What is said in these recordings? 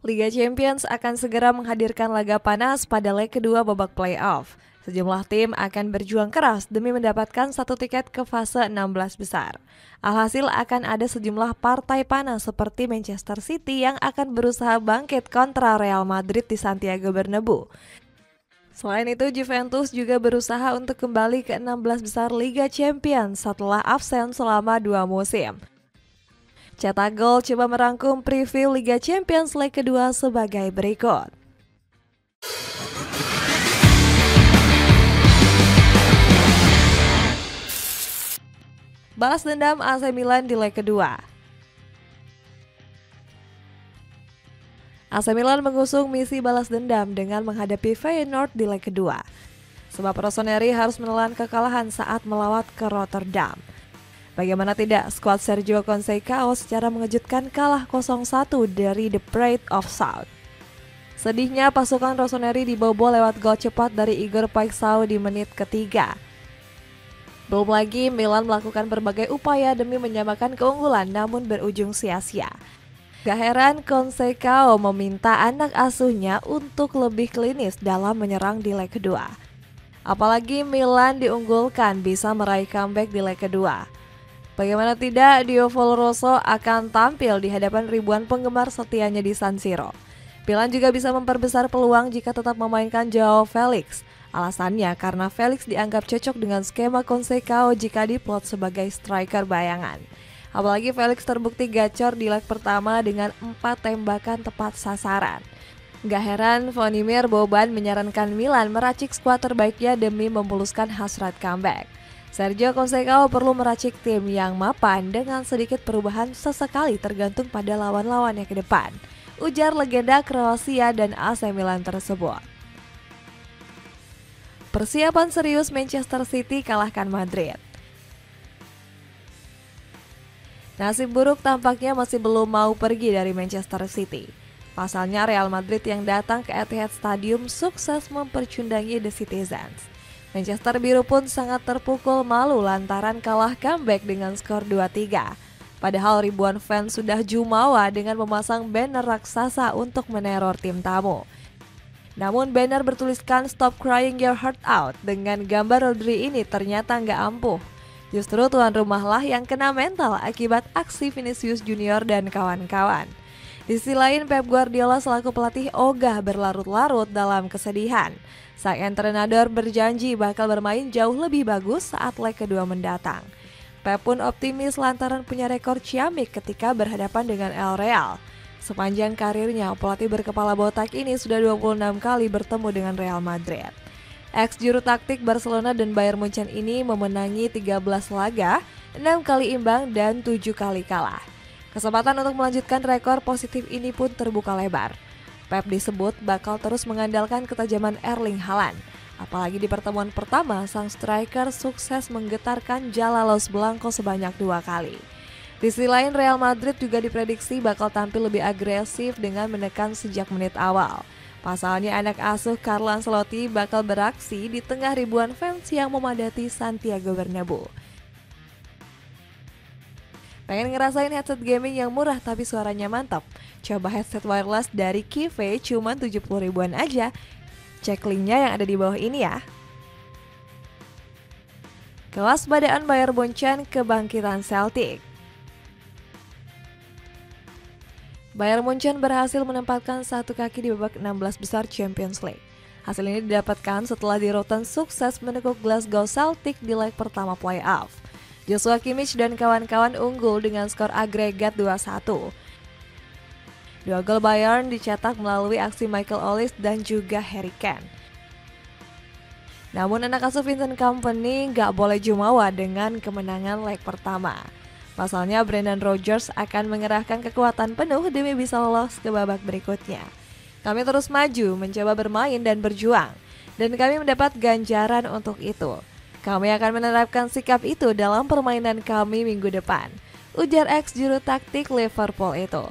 Liga Champions akan segera menghadirkan laga panas pada leg kedua babak playoff. Sejumlah tim akan berjuang keras demi mendapatkan satu tiket ke fase 16 besar. Alhasil akan ada sejumlah partai panas seperti Manchester City yang akan berusaha bangkit kontra Real Madrid di Santiago Bernabeu. Selain itu, Juventus juga berusaha untuk kembali ke 16 besar Liga Champions setelah absen selama 2 musim. Cetak Gol coba merangkum preview Liga Champions leg kedua sebagai berikut. Balas dendam AC Milan di leg kedua. AC Milan mengusung misi balas dendam dengan menghadapi Feyenoord di leg kedua. Sebab Rossoneri harus menelan kekalahan saat melawat ke Rotterdam. Bagaimana tidak, skuad Sergio Conceição secara mengejutkan kalah 0-1 dari The Pride of South. Sedihnya pasukan Rossoneri dibobol lewat gol cepat dari Igor Paixão di menit ketiga. Belum lagi Milan melakukan berbagai upaya demi menyamakan keunggulan namun berujung sia-sia. Gak heran Conceição meminta anak asuhnya untuk lebih klinis dalam menyerang di leg kedua. Apalagi Milan diunggulkan bisa meraih comeback di leg kedua. Bagaimana tidak, Diavolo Rosso akan tampil di hadapan ribuan penggemar setianya di San Siro. Milan juga bisa memperbesar peluang jika tetap memainkan Joao Felix. Alasannya karena Felix dianggap cocok dengan skema Conceição jika diplot sebagai striker bayangan. Apalagi Felix terbukti gacor di leg pertama dengan 4 tembakan tepat sasaran. Gak heran Vonimir Boban menyarankan Milan meracik skuad terbaiknya demi memuluskan hasrat comeback. Sergio Conceição perlu meracik tim yang mapan dengan sedikit perubahan sesekali tergantung pada lawan-lawannya ke depan, ujar legenda Kroasia dan AC Milan tersebut. Persiapan serius Manchester City kalahkan Madrid. Nasib buruk tampaknya masih belum mau pergi dari Manchester City. Pasalnya Real Madrid yang datang ke Etihad Stadium sukses mempercundangi The Citizens. Manchester Biru pun sangat terpukul malu lantaran kalah comeback dengan skor 2-3. Padahal ribuan fans sudah jumawa dengan memasang banner raksasa untuk meneror tim tamu. Namun banner bertuliskan "Stop Crying Your Heart Out" dengan gambar Rodri ini ternyata nggak ampuh. Justru tuan rumah lah yang kena mental akibat aksi Vinicius Junior dan kawan-kawan. Di sisi lain, Pep Guardiola selaku pelatih ogah berlarut-larut dalam kesedihan. Sang entrenador berjanji bakal bermain jauh lebih bagus saat leg kedua mendatang. Pep pun optimis lantaran punya rekor ciamik ketika berhadapan dengan El Real. Sepanjang karirnya, pelatih berkepala botak ini sudah 26 kali bertemu dengan Real Madrid. Ex juru taktik Barcelona dan Bayern Munchen ini memenangi 13 laga, 6 kali imbang dan 7 kali kalah. Kesempatan untuk melanjutkan rekor positif ini pun terbuka lebar. Pep disebut bakal terus mengandalkan ketajaman Erling Haaland. Apalagi di pertemuan pertama, sang striker sukses menggetarkan jala Los Blancos sebanyak 2 kali. Di sisi lain, Real Madrid juga diprediksi bakal tampil lebih agresif dengan menekan sejak menit awal. Pasalnya anak asuh Carlo Ancelotti bakal beraksi di tengah ribuan fans yang memadati Santiago Bernabeu. Pengen ngerasain headset gaming yang murah tapi suaranya mantap? Coba headset wireless dari Kive cuma 70 ribuan aja. Cek linknya yang ada di bawah ini ya. Kewaspadaan Bayern Munchen kebangkitan Celtic. Bayern Munchen berhasil menempatkan satu kaki di babak 16 besar Champions League. Hasil ini didapatkan setelah di Rotten sukses menekuk Glasgow Celtic di leg pertama playoff. Joshua Kimmich dan kawan-kawan unggul dengan skor agregat 2-1. 2 gol Bayern dicetak melalui aksi Michael Olise dan juga Harry Kane. Namun anak asuh Vincent Kompany gak boleh jumawa dengan kemenangan leg pertama. Pasalnya Brendan Rodgers akan mengerahkan kekuatan penuh demi bisa lolos ke babak berikutnya. Kami terus maju, mencoba bermain dan berjuang, dan kami mendapat ganjaran untuk itu. Kami akan menerapkan sikap itu dalam permainan kami minggu depan, ujar ex juru taktik Liverpool itu.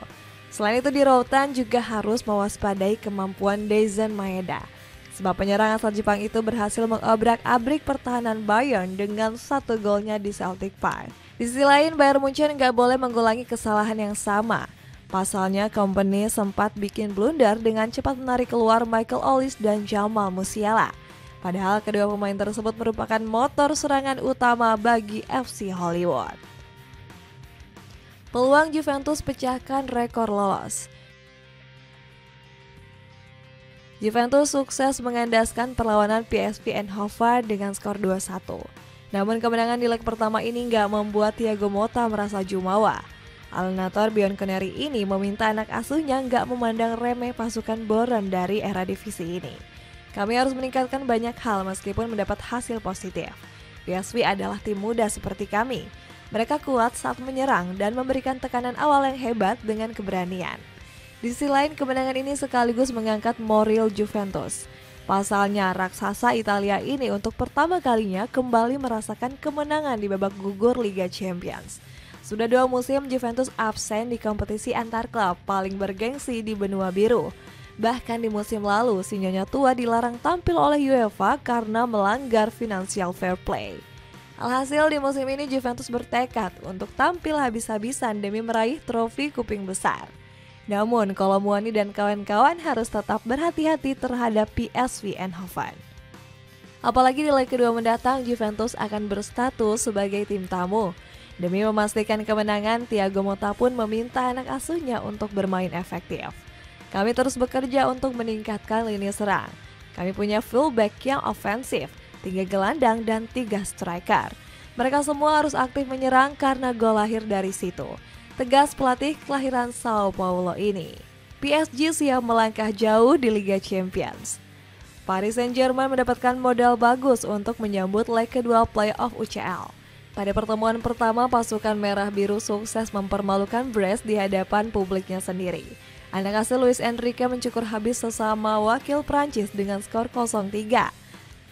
Selain itu di Rotten juga harus mewaspadai kemampuan Daizen Maeda. Sebab penyerang asal Jepang itu berhasil mengobrak-abrik pertahanan Bayern dengan 1 golnya di Celtic Park. Di sisi lain, Bayern Munchen gak boleh mengulangi kesalahan yang sama. Pasalnya, Kompany sempat bikin blunder dengan cepat menarik keluar Michael Olise dan Jamal Musiala. Padahal kedua pemain tersebut merupakan motor serangan utama bagi FC Hollywood. Peluang Juventus pecahkan rekor lolos. Juventus sukses mengandaskan perlawanan PSV Eindhoven dengan skor 2-1. Namun kemenangan di leg pertama ini nggak membuat Thiago Motta merasa jumawa. Alnator Bianconeri ini meminta anak asuhnya nggak memandang remeh pasukan Boron dari era divisi ini. Kami harus meningkatkan banyak hal meskipun mendapat hasil positif. PSV adalah tim muda seperti kami. Mereka kuat saat menyerang dan memberikan tekanan awal yang hebat dengan keberanian. Di sisi lain, kemenangan ini sekaligus mengangkat moral Juventus. Pasalnya, raksasa Italia ini untuk pertama kalinya kembali merasakan kemenangan di babak gugur Liga Champions. Sudah 2 musim Juventus absen di kompetisi antar klub paling bergengsi di benua biru. Bahkan di musim lalu, si Nyonya Tua dilarang tampil oleh UEFA karena melanggar financial fair play. Alhasil di musim ini Juventus bertekad untuk tampil habis-habisan demi meraih trofi kuping besar. Namun, Kolomuani dan kawan-kawan harus tetap berhati-hati terhadap PSV Eindhoven. Apalagi di leg kedua mendatang, Juventus akan berstatus sebagai tim tamu. Demi memastikan kemenangan, Thiago Motta pun meminta anak asuhnya untuk bermain efektif. Kami terus bekerja untuk meningkatkan lini serang. Kami punya fullback yang ofensif, 3 gelandang dan 3 striker. Mereka semua harus aktif menyerang karena gol lahir dari situ. Tegas pelatih kelahiran Sao Paulo ini. PSG siap melangkah jauh di Liga Champions. Paris Saint-Germain mendapatkan modal bagus untuk menyambut leg kedua playoff UCL. Pada pertemuan pertama, pasukan merah biru sukses mempermalukan Brest di hadapan publiknya sendiri. Anak asuh Luis Enrique mencukur habis sesama wakil Prancis dengan skor 0-3.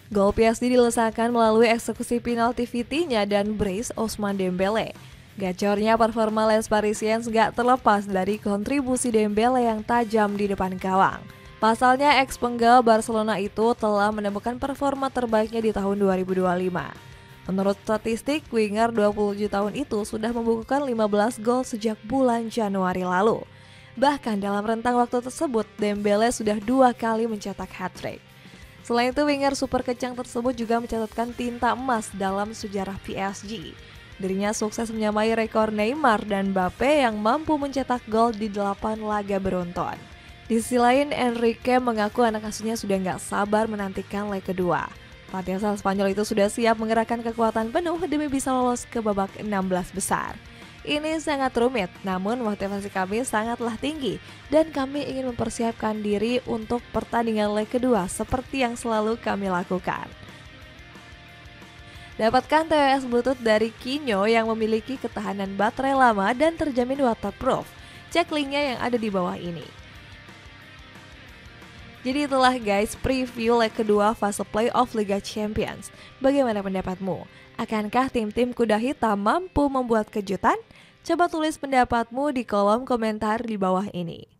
Gol PSG dilesakan melalui eksekusi penalti Vitinha dan brace Ousmane Dembele. Gacornya performa Les Parisiens gak terlepas dari kontribusi Dembele yang tajam di depan gawang. Pasalnya ex-penggal Barcelona itu telah menemukan performa terbaiknya di tahun 2025. Menurut statistik, winger 27 tahun itu sudah membukukan 15 gol sejak bulan Januari lalu. Bahkan dalam rentang waktu tersebut, Dembele sudah 2 kali mencetak hat-trick. Selain itu, winger super kencang tersebut juga mencatatkan tinta emas dalam sejarah PSG. Dirinya sukses menyamai rekor Neymar dan Mbappe yang mampu mencetak gol di 8 laga beruntun. Di sisi lain, Enrique mengaku anak asuhnya sudah nggak sabar menantikan leg kedua. Pelatih asal Spanyol itu sudah siap mengerahkan kekuatan penuh demi bisa lolos ke babak 16 besar. Ini sangat rumit, namun motivasi kami sangatlah tinggi dan kami ingin mempersiapkan diri untuk pertandingan leg kedua seperti yang selalu kami lakukan. Dapatkan TWS Bluetooth dari Kinyo yang memiliki ketahanan baterai lama dan terjamin waterproof. Cek linknya yang ada di bawah ini. Jadi itulah guys preview leg kedua fase playoff Liga Champions. Bagaimana pendapatmu? Akankah tim-tim kuda hitam mampu membuat kejutan? Coba tulis pendapatmu di kolom komentar di bawah ini.